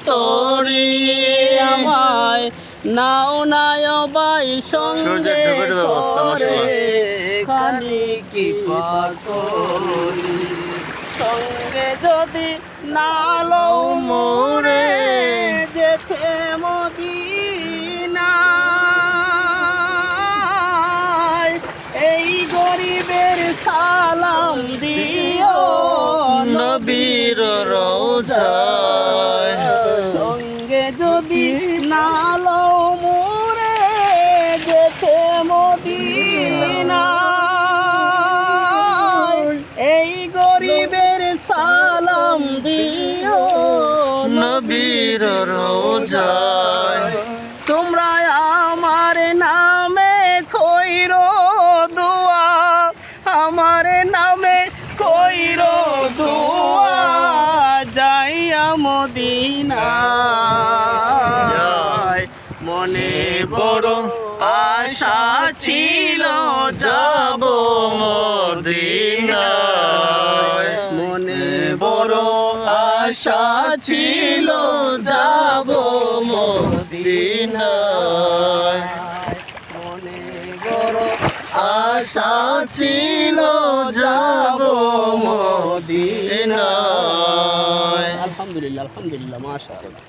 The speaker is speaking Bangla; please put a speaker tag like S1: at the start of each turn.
S1: তরি
S2: আমায় নাও নায় বাই সঙ্গে খালি কি করি সঙ্গে যদি নালো মোরে যেতে মদিনায় এই গরিবের সালাম দিও
S1: নবীর রওজায়
S2: সঙ্গে যদি নালো মোরে যেতে মদিনায় এই গরিবের সালাম দিও
S1: নবীর রওজায়
S2: তোমরা আমার নামে কইরো দোয়া আমার নামে কইরো দোয়া যাইয়া মদিনায় মনে বড় আশা ছিল
S1: যাব মদিনায়
S2: মনে বড় আশা ছিল যাব
S1: মদিনায়
S2: মনে বড়
S1: আশা ছিল যাব মদিনায়
S2: আলহামদুলিল্লাহ আলহামদুলিল্লাহ মাশাআল্লাহ।